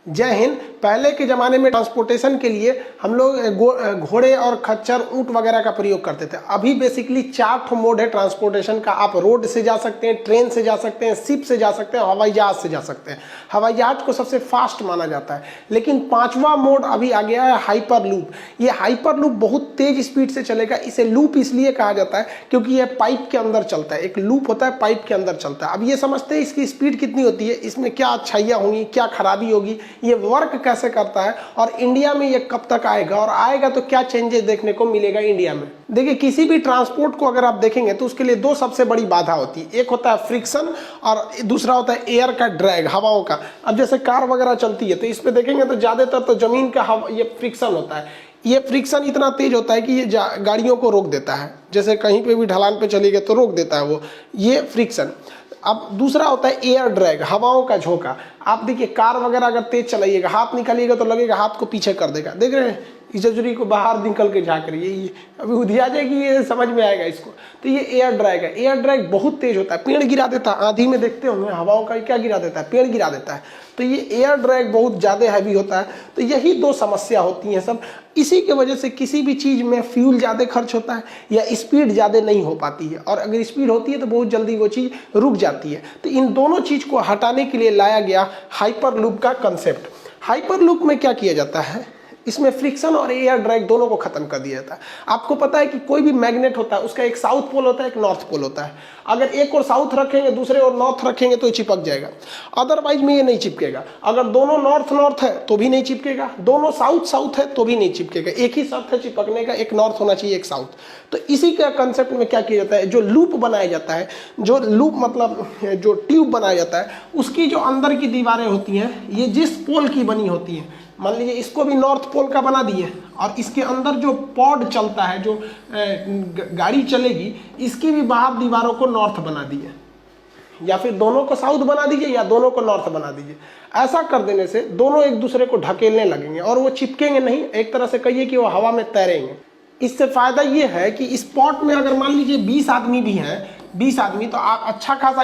जय हिंद। पहले के ज़माने में ट्रांसपोर्टेशन के लिए हम लोग घोड़े और खच्चर, ऊँट वगैरह का प्रयोग करते थे। अभी बेसिकली 4 मोड है ट्रांसपोर्टेशन का। आप रोड से जा सकते हैं, ट्रेन से जा सकते हैं, शिप से जा सकते हैं, हवाई जहाज़ से जा सकते हैं। हवाई जहाज़ को सबसे फास्ट माना जाता है। लेकिन 5वां मोड अभी आ गया है हाइपर लूप। ये हाइपर लूप बहुत तेज स्पीड से चलेगा। इसे लूप इसलिए कहा जाता है क्योंकि ये पाइप के अंदर चलता है। एक लूप होता है, पाइप के अंदर चलता है। अब ये समझते हैं इसकी स्पीड कितनी होती है, इसमें क्या अच्छाइयाँ होंगी, क्या खराबी होगी, ये वर्क कैसे करता है और इंडिया में ये कब तक आएगा, और आएगा तो क्या चेंजेस देखने को मिलेगा इंडिया में। देखिए, किसी भी ट्रांसपोर्ट को अगर आप देखेंगे तो उसके लिए 2 सबसे बड़ी बाधा होती है। एक होता है फ्रिक्शन और दूसरा होता है एयर का ड्रैग, हवाओं का। अब जैसे कार वगैरह चलती है तो इस पे देखेंगे तो ज़्यादातर तो जमीन का ये फ्रिक्शन होता है। ये फ्रिक्शन इतना तेज होता है कि ये गाड़ियों को रोक देता है। जैसे कहीं पे भी ढलान पे चली गई तो रोक देता है वो, ये फ्रिक्शन। अब दूसरा होता है एयर ड्रैग, हवाओं का झोंका। आप देखिए, कार वगैरह अगर तेज चलाइएगा, हाथ निकालिएगा तो लगेगा हाथ को पीछे कर देगा। देख रहे हैं, इजजुरी को बाहर निकल के झाँक रही है, ये अभी उधिया जाएगी, ये समझ में आएगा इसको। तो ये एयर ड्रैग है। एयर ड्रैग बहुत तेज होता है, पेड़ गिरा देता है। आंधी में देखते होंगे हवाओं का क्या गिरा देता है, पेड़ गिरा देता है। तो ये एयर ड्रैग बहुत ज़्यादा हैवी होता है। तो यही 2 समस्या होती हैं सब। इसी के वजह से किसी भी चीज़ में फ्यूल ज़्यादा खर्च होता है या स्पीड ज़्यादा नहीं हो पाती है, और अगर स्पीड होती है तो बहुत जल्दी वो चीज़ रुक जाती है। तो इन दोनों चीज़ को हटाने के लिए लाया गया हाइपर लूप का कंसेप्ट। हाइपर लूप में क्या किया जाता है, इसमें फ्रिक्शन और एयर ड्रैग दोनों को खत्म कर दिया जाता है। आपको पता है कि कोई भी मैग्नेट होता है, उसका एक साउथ पोल होता है, एक नॉर्थ पोल होता है। अगर एक और साउथ रखेंगे, दूसरे और नॉर्थ रखेंगे तो ये चिपक जाएगा, अदरवाइज में ये नहीं चिपकेगा। अगर दोनों नॉर्थ नॉर्थ है तो भी नहीं चिपकेगा, दोनों साउथ साउथ है तो भी नहीं चिपकेगा। एक ही शर्त है चिपकने का, एक नॉर्थ होना चाहिए, एक साउथ। तो इसी का कंसेप्ट में क्या किया जाता है, जो लूप बनाया जाता है, जो लूप मतलब जो ट्यूब बनाया जाता है, उसकी जो अंदर की दीवारें होती हैं, ये जिस पोल की बनी होती हैं, मान लीजिए इसको भी नॉर्थ पोल का बना दिए, और इसके अंदर जो पॉड चलता है, जो गाड़ी चलेगी, इसकी भी बाहर दीवारों को नॉर्थ बना दिए, या फिर दोनों को साउथ बना दीजिए या दोनों को नॉर्थ बना दीजिए। ऐसा कर देने से दोनों एक दूसरे को ढकेलने लगेंगे और वो चिपकेंगे नहीं, एक तरह से कहिए कि वो हवा में तैरेंगे। इससे फायदा ये है कि इस पॉट में अगर मान लीजिए 20 आदमी भी हैं, 20 आदमी, तो आप अच्छा खासा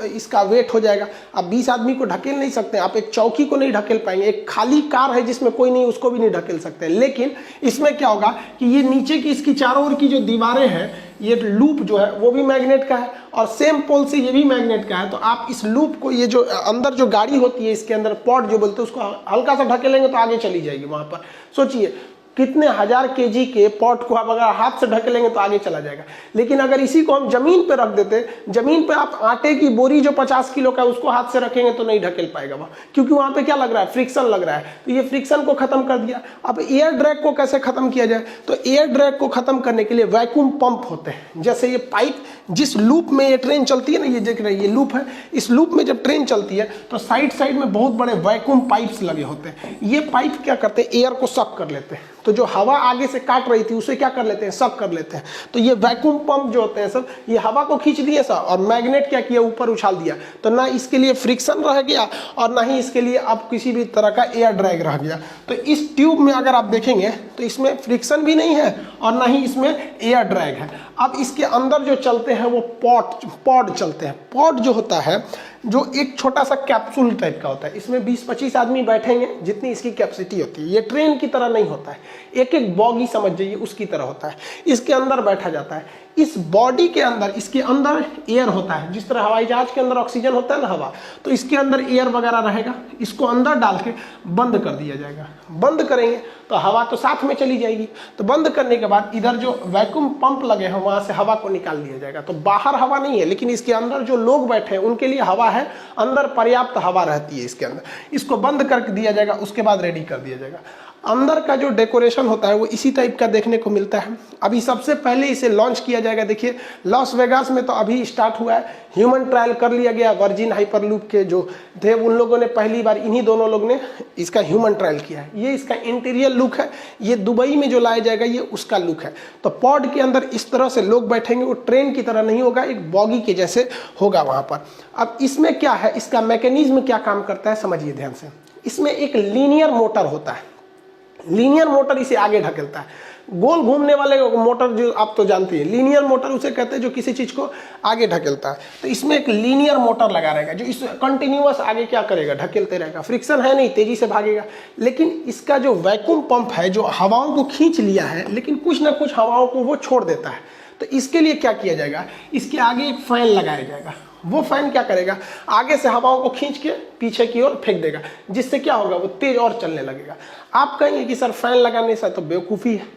इसका वेट हो जाएगा। आप 20 आदमी को ढकेल नहीं सकते, आप एक चौकी को नहीं ढकेल पाएंगे। एक खाली कार है जिसमें कोई नहीं, उसको भी नहीं ढकेल सकते। लेकिन इसमें क्या होगा कि ये नीचे की इसकी चारों ओर की जो दीवारें हैं, ये लूप जो है वो भी मैग्नेट का है और सेम पोल से ये भी मैग्नेट का है। तो आप इस लूप को, ये जो अंदर जो गाड़ी होती है, इसके अंदर पॉट जो बोलते हैं, उसको हल्का सा ढकेलेंगे तो आगे चली जाएगी। वहां पर सोचिए कितने 1000 kg के पॉट को आप अगर हाथ से ढकेलेंगे तो आगे चला जाएगा। लेकिन अगर इसी को हम जमीन पे रख देते, जमीन पे आप आटे की बोरी जो 50 किलो का है उसको हाथ से रखेंगे तो नहीं ढकेल पाएगा वह, क्योंकि वहां पे क्या लग रहा है, फ्रिक्शन लग रहा है। तो ये फ्रिक्शन को खत्म कर दिया। अब एयर ड्रैग को कैसे खत्म किया जाए, तो एयर ड्रैग को खत्म करने के लिए वैक्यूम पंप होते हैं। जैसे ये पाइप, जिस लूप में ये ट्रेन चलती है ना, ये देख रहे हैं, ये लूप है। इस लूप में जब ट्रेन चलती है तो साइड साइड में बहुत बड़े वैक्यूम पाइप्स लगे होते हैं। ये पाइप क्या करते हैं, एयर को सक कर लेते हैं। तो जो हवा आगे से काट रही थी उसे क्या कर लेते हैं, सक कर लेते हैं। तो ये वैक्यूम पंप जो होते हैं सब, ये हवा को खींच दिए सब, और मैग्नेट क्या किया, ऊपर उछाल दिया। तो ना इसके लिए फ्रिक्शन रह गया और ना ही इसके लिए अब किसी भी तरह का एयर ड्रैग रह गया। तो इस ट्यूब में अगर आप देखेंगे तो इसमें फ्रिक्शन भी नहीं है और ना ही इसमें एयर ड्रैग है। अब इसके अंदर जो चलते हैं वो पॉड चलते हैं। पॉड जो होता है, जो एक छोटा सा कैप्सूल टाइप का होता है, इसमें 20-25 आदमी बैठेंगे, जितनी इसकी कैपेसिटी होती है। ये ट्रेन की तरह नहीं होता है, एक एक बॉगी समझ जाइए उसकी तरह होता है। इसके अंदर बैठा जाता है। इस बॉडी के अंदर, इसके अंदर एयर होता है। जिस तरह हवाई जहाज के अंदर ऑक्सीजन होता है ना, हवा, तो इसके अंदर एयर वगैरह रहेगा। इसको अंदर डाल के बंद कर दिया जाएगा। बंद करेंगे तो हवा तो साथ में चली जाएगी। तो बंद करने के बाद इधर जो वैक्यूम पंप लगे हैं वहां से हवा को निकाल दिया जाएगा। तो बाहर हवा नहीं है, लेकिन इसके अंदर जो लोग बैठे हैं उनके लिए हवा है, अंदर पर्याप्त हवा रहती है इसके अंदर। इसको बंद कर दिया जाएगा, उसके बाद रेडी कर दिया जाएगा। अंदर का जो डेकोरेशन होता है वो इसी टाइप का देखने को मिलता है। अभी सबसे पहले इसे लॉन्च किया जाएगा। देखिए, लॉस वेगास में तो अभी स्टार्ट हुआ है, ह्यूमन ट्रायल कर लिया गया। वर्जिन हाइपरलूप के जो थे उन लोगों ने पहली बार, इन्हीं दोनों लोग ने इसका ह्यूमन ट्रायल किया है। ये इसका इंटीरियर लुक है। ये दुबई में जो लाया जाएगा ये उसका लुक है। तो पॉड के अंदर इस तरह से लोग बैठेंगे, वो ट्रेन की तरह नहीं होगा, एक बॉगी के जैसे होगा वहाँ पर। अब इसमें क्या है, इसका मैकेनिज्म क्या काम करता है समझिए ध्यान से। इसमें एक लीनियर मोटर होता है। लीनियर मोटर इसे आगे ढकेलता है। गोल घूमने वाले मोटर जो आप तो जानते हैं, लीनियर मोटर उसे कहते हैं जो किसी चीज को आगे ढकेलता है। तो इसमें एक लीनियर मोटर लगा रहेगा जो इस कंटिन्यूअस आगे क्या करेगा, ढकेलते रहेगा। फ्रिक्शन है नहीं, तेजी से भागेगा। लेकिन इसका जो वैक्यूम पंप है जो हवाओं को खींच लिया है, लेकिन कुछ ना कुछ हवाओं को वो छोड़ देता है। तो इसके लिए क्या किया जाएगा, इसके आगे एक फैन लगाया जाएगा। वो फैन क्या करेगा, आगे से हवाओं को खींच के पीछे की ओर फेंक देगा, जिससे क्या होगा, वो तेज और चलने लगेगा। आप कहेंगे कि सर फैन लगाने से तो बेवकूफ़ी है,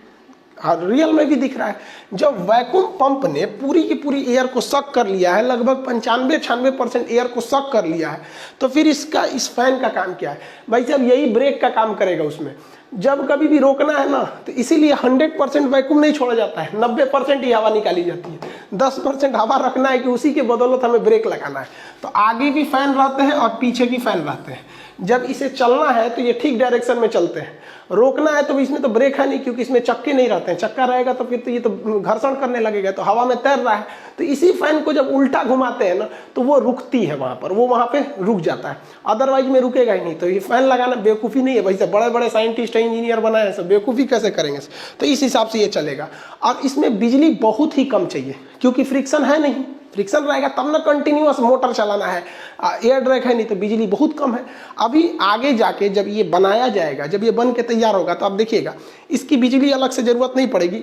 और रियल में भी दिख रहा है। जब वैक्यूम पंप ने पूरी की पूरी एयर को सक कर लिया है, लगभग 95-96% एयर को सक कर लिया है, तो फिर इस फैन का काम क्या है भाई साहब, यही ब्रेक का काम करेगा उसमें। जब कभी भी रोकना है ना, तो इसीलिए 100% वैक्यूम नहीं छोड़ा जाता है, 90% ही हवा निकाली जाती है। 10% हवा रखना है कि उसी के बदौलत हमें ब्रेक लगाना है। तो आगे भी फैन रहते हैं और पीछे भी फैन रहते हैं। जब इसे चलना है तो ये ठीक डायरेक्शन में चलते हैं, रोकना है तो इसमें तो ब्रेक है नहीं, क्योंकि इसमें चक्के नहीं रहते हैं। चक्का रहेगा तो फिर तो ये तो घर्षण करने लगेगा, तो हवा में तैर रहा है। तो इसी फैन को जब उल्टा घुमाते हैं ना, तो वो रुकती है वहां पर, वो वहां पे रुक जाता है, अदरवाइज में रुकेगा ही नहीं। तो ये फैन लगाना बेवकूफ़ी नहीं है भाई साहब, बड़े बड़े साइंटिस्ट इंजीनियर बनाए हैं, सब बेवकूफ़ी कैसे करेंगे। तो इस हिसाब से ये चलेगा। और इसमें बिजली बहुत ही कम चाहिए, क्योंकि फ्रिक्शन है नहीं। फ्रिक्शन रहेगा तब ना कंटिन्यूअस मोटर चलाना है, एयर ड्रैग है नहीं, तो बिजली बहुत कम है। अभी आगे जाके जब ये बनाया जाएगा, जब ये बन के तैयार होगा, तो आप देखिएगा इसकी बिजली अलग से जरूरत नहीं पड़ेगी।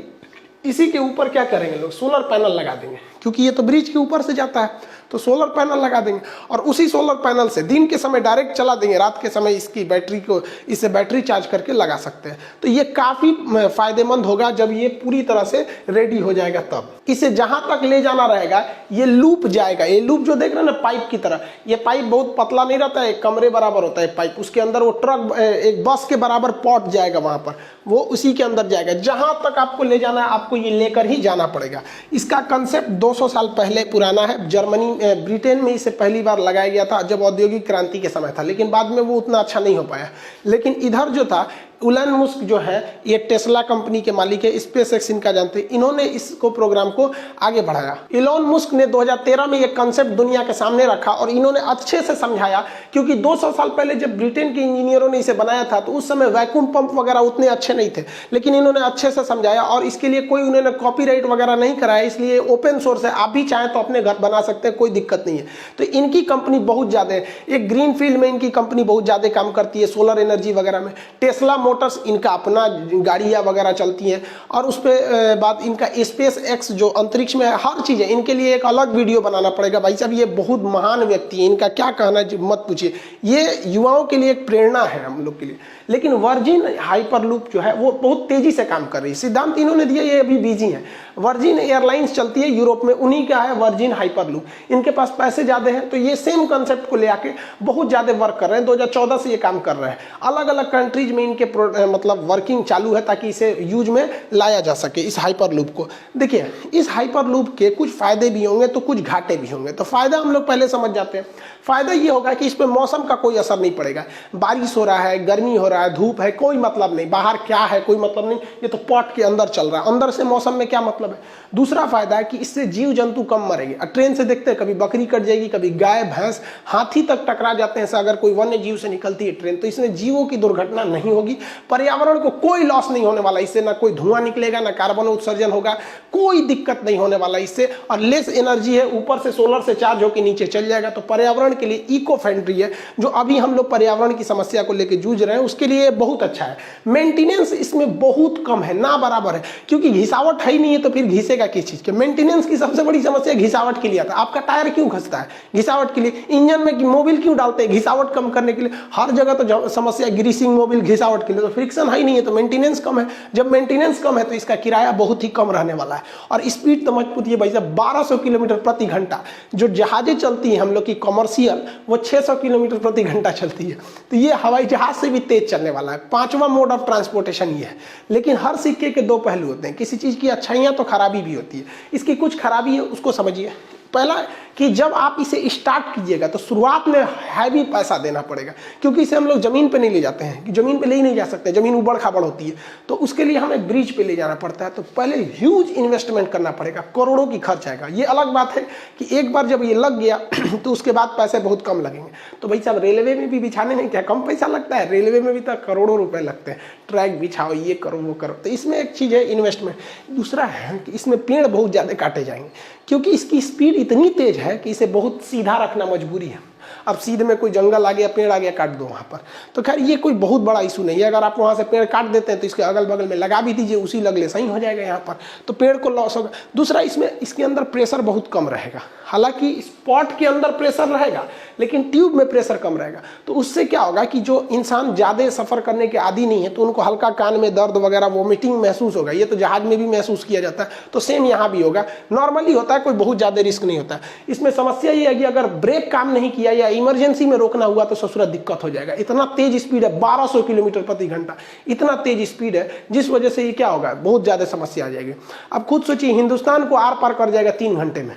इसी के ऊपर क्या करेंगे लोग, सोलर पैनल लगा देंगे, क्योंकि ये तो ब्रिज के ऊपर से जाता है, तो सोलर पैनल लगा देंगे। और उसी सोलर पैनल से दिन के समय डायरेक्ट चला देंगे, रात के समय इसकी बैटरी को, इससे बैटरी चार्ज करके लगा सकते हैं। तो ये काफ़ी फायदेमंद होगा जब ये पूरी तरह से रेडी हो जाएगा। तब इसे जहां तक ले जाना रहेगा, ये लूप जाएगा। ये लूप जो देख रहे हैं ना, पाइप की तरह, ये पाइप बहुत पतला नहीं रहता है, कमरे बराबर होता है पाइप। उसके अंदर वो ट्रक, एक बस के बराबर पॉट जाएगा, वहां पर वो उसी के अंदर जाएगा। जहां तक आपको ले जाना है, आपको ये लेकर ही जाना पड़ेगा। इसका कंसेप्ट 200 साल पहले पुराना है। जर्मनी, ब्रिटेन में इसे पहली बार लगाया गया था जब औद्योगिक क्रांति के समय था, लेकिन बाद में वो उतना अच्छा नहीं हो पाया। लेकिन इधर जो था, इलोन मस्क जो है, ये टेस्ला कंपनी के मालिक है, स्पेस एक्स इनका जानते हैं, इन्होंने इसको प्रोग्राम को आगे बढ़ाया। इलोन मस्क ने 2013 में ये कंसेप्ट दुनिया के सामने रखा और इन्होंने अच्छे से समझाया, क्योंकि 200 साल पहले जब ब्रिटेन के इंजीनियरों ने इसे बनाया था, तो उस समय वैक्यूम पंप वगैरह उतने अच्छे नहीं थे, लेकिन इन्होंने अच्छे से समझाया। और इसके लिए कोई उन्होंने कॉपीराइट वगैरह नहीं कराया, इसलिए ओपन सोर्स है, आप भी चाहें तो अपने घर बना सकते हैं, कोई दिक्कत नहीं है। तो इनकी कंपनी बहुत ज़्यादा है, एक ग्रीन फील्ड में इनकी कंपनी बहुत ज़्यादा काम करती है, सोलर एनर्जी वगैरह में। टेस्ला मोटर्स, इनका अपना गाड़ियाँ वगैरह चलती हैं। और उस पर बात, इनका स्पेस एक्स जो अंतरिक्ष में है, हर चीज़ है। इनके लिए एक अलग वीडियो बनाना पड़ेगा भाई साहब, ये बहुत महान व्यक्ति है, इनका क्या कहना है मत पूछिए। ये युवाओं के लिए एक प्रेरणा है हम लोग के लिए। लेकिन वर्जिन हाइपरलूप जो है वो बहुत तेजी से काम कर रही है। सिद्धांत इन्होंने दिया, ये अभी बिजी है। वर्जिन एयरलाइंस चलती है यूरोप में, उन्हीं का है वर्जिन हाइपरलूप। इनके पास पैसे ज़्यादा हैं, तो ये सेम कंसेप्ट को ले आके बहुत ज़्यादा वर्क कर रहे हैं। 2014 से ये काम कर रहे हैं। अलग अलग कंट्रीज में इनके मतलब वर्किंग चालू है, ताकि इसे यूज में लाया जा सके, इस हाइपरलूप को। देखिए, इस हाइपरलूप के कुछ फायदे भी होंगे तो कुछ घाटे भी होंगे। तो फायदा हम लोग पहले समझ जाते हैं। फायदा ये होगा कि इस पर मौसम का कोई असर नहीं पड़ेगा। बारिश हो रहा है, गर्मी हो रहा है, धूप है, कोई मतलब नहीं। बाहर क्या है कोई मतलब नहीं, ये तो पॉट के अंदर चल रहा है, अंदर से मौसम में क्या मतलब है। दूसरा फायदा है कि इससे जीव जंतु कम मरेंगे। ट्रेन से देखते हैं, कभी बकरी कट जाएगी, कभी गाय भैंस, हाथी तक टकरा जाते हैं। अगर कोई वन्य जीव से निकलती है ट्रेन, तो इसमें जीवों की दुर्घटना नहीं होगी। पर्यावरण को कोई लॉस नहीं होने वाला इससे, ना कोई धुआं निकलेगा, ना कार्बन उत्सर्जन होगा, कोई दिक्कत नहीं होने वाला इससे। और लेस एनर्जी है, ऊपर से सोलर से चार्ज होकर नीचे चल जाएगा। तो पर्यावरण के लिए इको फ्रेंडली है। जो अभी हम लोग पर्यावरण की समस्या को लेकर जूझ रहे हैं, उसके लिए बहुत अच्छा है। मेंटेनेंस इसमें बहुत कम है, ना बराबर है, क्योंकि घिसावट है ही नहीं है, तो फिर घिसेगा किस चीज के। मेंटेनेंस की सबसे बड़ी समस्या घिसावट के लिए आता है। आपका टायर क्यों घसता है? घिसावट के लिए। इंजन में मोबिल क्यों डालते हैं? घिसावट कम करने के लिए। हर जगह तो समस्या ग्रीसिंग मोबिल, घिसावट के लिए। तो फ्रिक्शन है ही नहीं है, तो मेंटेनेंस कम है। जब मेंटेनेंस कम है, तो इसका किराया बहुत ही कम रहने वाला है। और स्पीड तो मत पूछिए भाई साहब, 1200 किलोमीटर प्रति घंटा। जो जहाजें चलती हैं हम लोग की कमर्शियल, वो 600 किलोमीटर प्रति घंटा चलती है। तो ये हवाई जहाज से भी तेज चलने वाला है। 5वां मोड ऑफ ट्रांसपोर्टेशन ये है। लेकिन हर सिक्के के दो पहलू होते हैं। किसी चीज की अच्छाइयां तो खराबी भी होती है। इसकी कुछ खराबी है, उसको समझिए। पहला कि जब आप इसे स्टार्ट कीजिएगा तो शुरुआत में हैवी पैसा देना पड़ेगा, क्योंकि इसे हम लोग जमीन पे नहीं ले जाते हैं, कि जमीन पे ले ही नहीं जा सकते, जमीन उबड़ खाबड़ होती है, तो उसके लिए हमें ब्रिज पे ले जाना पड़ता है। तो पहले ह्यूज इन्वेस्टमेंट करना पड़ेगा, करोड़ों की खर्च आएगा। ये अलग बात है कि एक बार जब ये लग गया तो उसके बाद पैसे बहुत कम लगेंगे। तो भाई साहब रेलवे में भी बिछाने में क्या कम पैसा लगता है, रेलवे में भी तो करोड़ों रुपए लगते हैं, ट्रैक बिछाओ, ये करो वो करो। तो इसमें एक चीज़ है इन्वेस्टमेंट। दूसरा है कि इसमें पेड़ बहुत ज़्यादा काटे जाएंगे, क्योंकि इसकी स्पीड इतनी तेज है कि इसे बहुत सीधा रखना मजबूरी है। अब सीधे में कोई जंगल आ गया, पेड़ आ गया, काट दो वहाँ पर, तो खैर ये कोई बहुत बड़ा इशू नहीं है। अगर आप वहाँ से पेड़ काट देते हैं तो इसके अगल बगल में लगा भी दीजिए, उसी लगले सही हो जाएगा यहाँ पर, तो पेड़ को लॉस होगा। दूसरा इसमें इसके अंदर प्रेशर बहुत कम रहेगा, हालांकि स्पॉट के अंदर प्रेशर रहेगा लेकिन ट्यूब में प्रेशर कम रहेगा। तो उससे क्या होगा कि जो इंसान ज़्यादा सफ़र करने के आदी नहीं है तो उनको हल्का कान में दर्द वगैरह वोमिटिंग महसूस होगा। ये तो जहाज में भी महसूस किया जाता है, तो सेम यहाँ भी होगा। नॉर्मली होता है, कोई बहुत ज़्यादा रिस्क नहीं होता है। इसमें समस्या ये है कि अगर ब्रेक काम नहीं किया या इमरजेंसी में रोकना हुआ तो ससुरा दिक्कत हो जाएगा। इतना तेज स्पीड है, 1200 किलोमीटर प्रति घंटा, इतना तेज स्पीड है, जिस वजह से ये क्या होगा, बहुत ज़्यादा समस्या आ जाएगी। अब खुद सोचिए, हिंदुस्तान को आर पार कर जाएगा 3 घंटे में,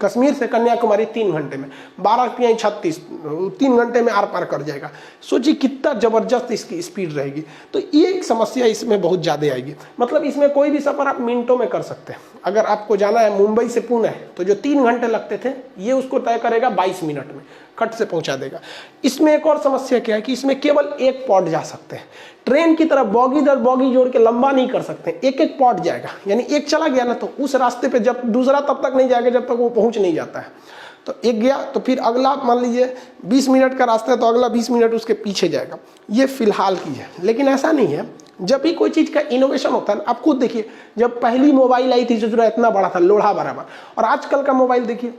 कश्मीर से कन्याकुमारी 3 घंटे में, 12×36 3 घंटे में आर पार कर जाएगा। सोचिए कितना जबरदस्त इसकी स्पीड रहेगी। तो ये एक समस्या इसमें बहुत ज़्यादा आएगी। मतलब इसमें कोई भी सफ़र आप मिनटों में कर सकते हैं। अगर आपको जाना है मुंबई से पुणे, तो जो 3 घंटे लगते थे ये उसको तय करेगा 22 मिनट में, खट से पहुंचा देगा। इसमें एक और समस्या क्या है कि इसमें केवल एक पॉड जा सकते हैं। ट्रेन की तरह बॉगी दर बॉगी जोड़ के लंबा नहीं कर सकते, एक एक पॉड जाएगा, यानी एक चला गया ना तो उस रास्ते पे जब दूसरा तब तक नहीं जाएगा जब तक वो पहुंच नहीं जाता है। तो एक गया तो फिर अगला, मान लीजिए 20 मिनट का रास्ता है तो अगला 20 मिनट उसके पीछे जाएगा। ये फिलहाल की है, लेकिन ऐसा नहीं है। जब भी कोई चीज़ का इनोवेशन होता है, आप खुद देखिए, जब पहली मोबाइल आई थी जो इतना बड़ा था, लोढ़ा बराबर, और आजकल का मोबाइल देखिए,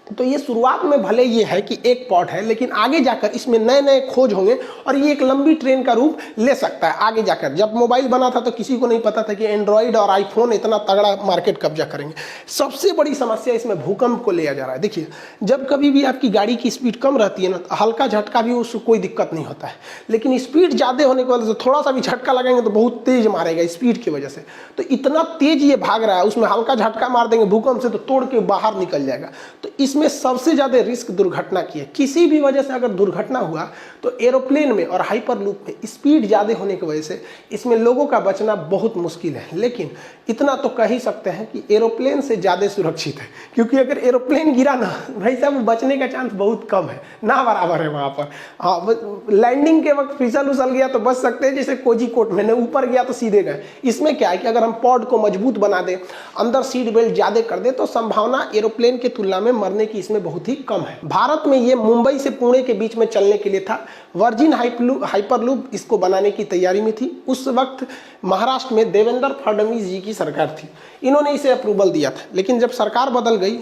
तो ये शुरुआत में भले ये है कि एक पॉट है, लेकिन आगे जाकर इसमें नए नए खोज होंगे और ये एक लंबी ट्रेन का रूप ले सकता है आगे जाकर। जब मोबाइल बना था तो किसी को नहीं पता था कि एंड्रॉइड और आईफोन इतना तगड़ा मार्केट कब्जा करेंगे। सबसे बड़ी समस्या इसमें भूकंप को लिया जा रहा है। देखिए, जब कभी भी आपकी गाड़ी की स्पीड कम रहती है ना, तो हल्का झटका भी उसको कोई दिक्कत नहीं होता है, लेकिन स्पीड ज़्यादा होने की वजह से थोड़ा सा भी झटका लगाएंगे तो बहुत तेज मारेगा स्पीड की वजह से। तो इतना तेज ये भाग रहा है, उसमें हल्का झटका मार देंगे भूकंप से तो तोड़ के बाहर निकल जाएगा। तो इसमें सबसे ज़्यादा रिस्क दुर्घटना की है। किसी भी वजह से अगर दुर्घटना हुआ तो एरोप्लेन में और हाइपरलूप में स्पीड ज़्यादा होने की वजह से इसमें लोगों का बचना बहुत मुश्किल है। लेकिन इतना तो कह ही सकते हैं कि एरोप्लेन से ज़्यादा सुरक्षित है, क्योंकि अगर एरोप्लेन गिरा ना भाई साहब, बचने का चांस बहुत कम है, ना बराबर है वहाँ पर। हाँ, लैंडिंग के वक्त फिसल उसल गया तो बच सकते हैं, जैसे कोझिकोड में, ऊपर गया तो सीधे गए। इसमें क्या है कि अगर हम पॉड को मजबूत बना दें, अंदर सीट बेल्ट ज़्यादा कर दें, तो संभावना एरोप्लेन की तुलना में मरने की इसमें बहुत ही कम है। भारत में ये मुंबई से पुणे के बीच में चलने के लिए था। वर्जिन हाइपरलूप इसको बनाने की तैयारी में थी। उस वक्त महाराष्ट्र में देवेंद्र फडणवीस जी की सरकार थी, इन्होंने इसे अप्रूवल दिया था। लेकिन जब सरकार बदल गई,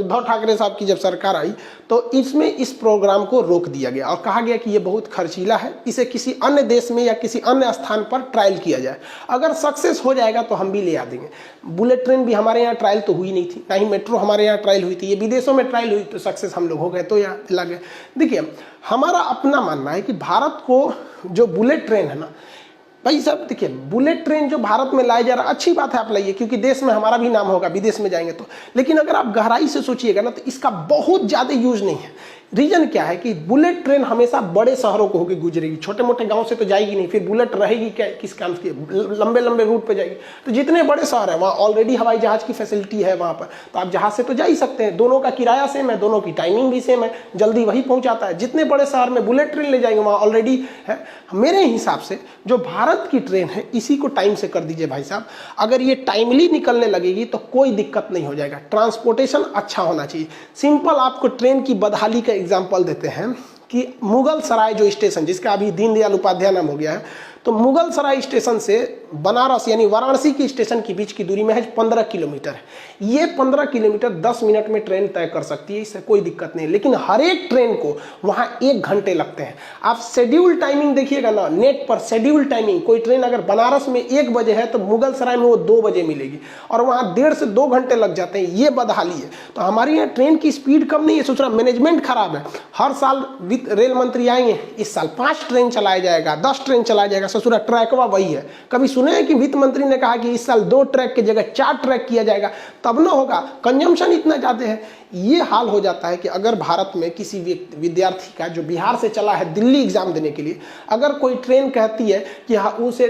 उद्धव ठाकरे साहब की जब सरकार आई, तो इसमें इस प्रोग्राम को रोक दिया गया और कहा गया कि ये बहुत खर्चीला है, इसे किसी अन्य देश में या किसी अन्य स्थान पर ट्रायल किया जाए, अगर सक्सेस हो जाएगा तो हम भी ले आ देंगे। बुलेट ट्रेन भी हमारे यहाँ ट्रायल तो हुई नहीं थी, ना ही मेट्रो हमारे यहाँ ट्रायल हुई थी, ये विदेशों में ट्रायल हुई तो सक्सेस हम लोग हो गए, तो यहाँ लगे। देखिए, हमारा अपना मानना है कि भारत को जो बुलेट ट्रेन है ना भाई साहब, देखिए बुलेट ट्रेन जो भारत में लाया जा रहा है, अच्छी बात है आप लाइए, क्योंकि देश में हमारा भी नाम होगा, विदेश में जाएंगे तो। लेकिन अगर आप गहराई से सोचिएगा ना, तो इसका बहुत ज़्यादा यूज नहीं है। रीजन क्या है कि बुलेट ट्रेन हमेशा बड़े शहरों को होकर गुजरेगी, छोटे मोटे गांव से तो जाएगी नहीं। फिर बुलेट रहेगी क्या, किस काम की, लंबे लंबे रूट पे जाएगी। तो जितने बड़े शहर है वहाँ ऑलरेडी हवाई जहाज की फैसिलिटी है वहाँ पर, तो आप जहाज से तो जा ही सकते हैं। दोनों का किराया सेम है, दोनों की टाइमिंग भी सेम है, जल्दी वही पहुँचाता है। जितने बड़े शहर में बुलेट ट्रेन ले जाएंगे वहाँ ऑलरेडी है। मेरे हिसाब से जो भारत की ट्रेन है इसी को टाइम से कर दीजिए भाई साहब। अगर ये टाइमली निकलने लगेगी तो कोई दिक्कत नहीं हो जाएगा। ट्रांसपोर्टेशन अच्छा होना चाहिए। सिंपल आपको ट्रेन की बदहाली का एग्जाम्पल देते हैं कि मुगल सराय जो स्टेशन, जिसका अभी दीनदयाल उपाध्याय नाम हो गया है, तो मुगल सराय स्टेशन से बनारस यानी वाराणसी की स्टेशन के बीच की दूरी में है 15 किलोमीटर है। ये 15 किलोमीटर 10 मिनट में ट्रेन तय कर सकती है, इससे कोई दिक्कत नहीं। लेकिन हर एक ट्रेन को वहाँ 1 घंटे लगते हैं। आप शेड्यूल टाइमिंग देखिएगा ना नेट पर, शेड्यूल टाइमिंग, कोई ट्रेन अगर बनारस में 1 बजे है तो मुगल सराय में वो 2 बजे मिलेगी, और वहाँ 1.5 से 2 घंटे लग जाते हैं। ये बदहाली है। तो हमारे यहाँ ट्रेन की स्पीड कम नहीं है, सोच रहा मैनेजमेंट खराब है। हर साल रेल मंत्री आएंगे, इस साल 5 ट्रेन चलाया जाएगा, 10 ट्रेन चलाया जाएगा, ससुरा ट्रैकवा वही है। कभी सुने हैं कि वित्त मंत्री ने कहा कि इस साल 2 ट्रैक की जगह 4 ट्रैक किया जाएगा? तब ना होगा, कंजम्पशन इतना ज़्यादा है। ये हाल हो जाता है कि अगर भारत में किसी विद्यार्थी का जो बिहार से चला है दिल्ली एग्जाम देने के लिए, अगर कोई ट्रेन कहती है कि हाँ उसे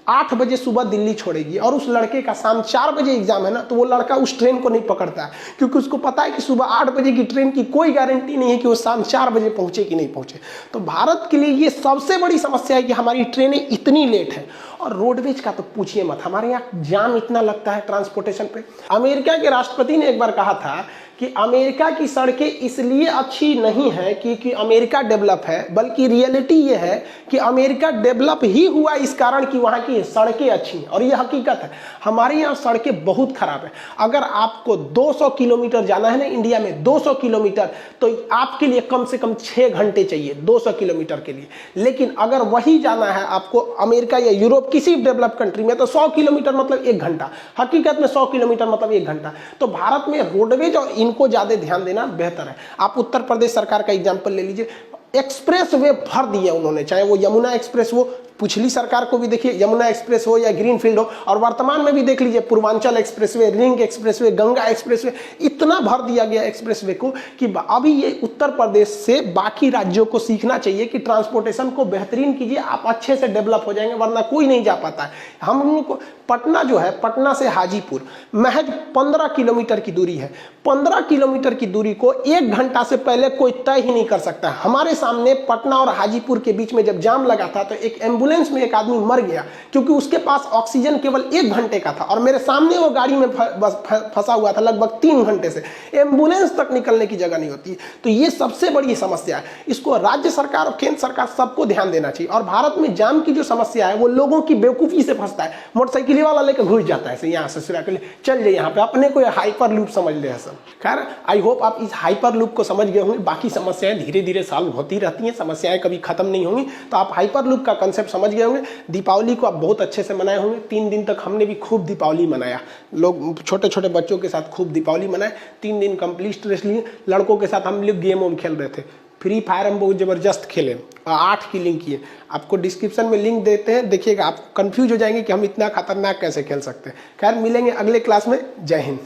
8 बजे सुबह दिल्ली छोड़ेगी और उस लड़के का शाम 4 बजे एग्जाम है ना, तो वो लड़का उस ट्रेन को नहीं पकड़ता है, क्योंकि उसको पता है कि सुबह 8 बजे की ट्रेन की कोई गारंटी नहीं है कि वो शाम 4 बजे पहुंचे कि नहीं पहुंचे। तो भारत के लिए ये सबसे बड़ी समस्या है कि हमारी ट्रेनें इतनी लेट है। और रोडवेज का तो पूछिए मत, हमारे यहाँ जाम इतना लगता है ट्रांसपोर्टेशन पे। अमेरिका के राष्ट्रपति ने एक बार कहा था कि अमेरिका की सड़कें इसलिए अच्छी नहीं है क्योंकि अमेरिका डेवलप है, बल्कि रियलिटी ये है कि अमेरिका डेवलप ही हुआ इस कारण कि वहाँ की सड़कें अच्छी हैं। और ये हकीकत है, हमारे यहाँ सड़कें बहुत खराब है। अगर आपको 200 किलोमीटर जाना है ना इंडिया में, 200 किलोमीटर, तो आपके लिए कम से कम 6 घंटे चाहिए 200 किलोमीटर के लिए। लेकिन अगर वही जाना है आपको अमेरिका या यूरोप किसी डेवलप कंट्री में, तो 100 किलोमीटर मतलब 1 घंटा। हकीकत में 100 किलोमीटर मतलब 1 घंटा। तो भारत में रोडवेज और इनको ज्यादा ध्यान देना बेहतर है। आप उत्तर प्रदेश सरकार का एग्जांपल ले लीजिए, एक्सप्रेस वे भर दिए उन्होंने, चाहे वो यमुना एक्सप्रेस हो, पिछली सरकार को भी देखिए, यमुना एक्सप्रेस हो या ग्रीनफील्ड हो, और वर्तमान में भी देख लीजिए Purvanchal expressway, ring expressway, Ganga expressway, इतना भर दिया गया एक्सप्रेसवे को कि अभी ये उत्तर प्रदेश से बाकी राज्यों को सीखना चाहिए कि ट्रांसपोर्टेशन को बेहतरीन कीजिए, आप अच्छे से डेवलप हो जाएंगे, वरना कोई नहीं जा पाता है। हम लोग को पटना जो है, पटना से हाजीपुर महज 15 किलोमीटर की दूरी है। 15 किलोमीटर की दूरी को 1 घंटा से पहले कोई तय ही नहीं कर सकता। हमारे सामने पटना और हाजीपुर के बीच में जब जाम लगा था तो एक एम्बुलेंस में एक आदमी मर गया क्योंकि उसके पास ऑक्सीजन केवल 1 घंटे का था, और मेरे सामने वो गाड़ी में फंसा हुआ था लगभग 3 घंटे से। एम्बुलेंस तक निकलने की जगह नहीं होती। तो ये सबसे बड़ी समस्या है, इसको राज्य सरकार और केंद्र सरकार सबको ध्यान देना चाहिए। और भारत में जाम की जो समस्या है वो लोगों की बेवकूफी से फंसता है। मोटरसाइकिल वाला लेकर घुस जाता है यहाँ से सिरा के लिए, चल जाए यहाँ पे, अपने को हाइपर लूप समझ ले सब। खैर आई होप आप इस हाइपर लूप को समझ गए होंगे। बाकी समस्याएं धीरे धीरे सॉल्व होती रहती हैं, समस्याएं कभी खत्म नहीं होंगी। तो आप हाइपर लूप का कंसेप्ट समझ गए होंगे। दीपावली को आप बहुत अच्छे से मनाए होंगे। 3 दिन तक हमने भी खूब दीपावली मनाया, लोग छोटे छोटे बच्चों के साथ खूब दीपावली मनाए। 3 दिन कंप्लीट स्ट्रेस लिए। लड़कों के साथ हम लोग गेम वोम खेल रहे थे, फ्री फायर हम बहुत ज़बरदस्त खेले, 8 की लिंक किए। आपको डिस्क्रिप्शन में लिंक देते हैं, देखिएगा, आप कंफ्यूज हो जाएंगे कि हम इतना खतरनाक कैसे खेल सकते हैं। खैर मिलेंगे अगले क्लास में। जय हिंद।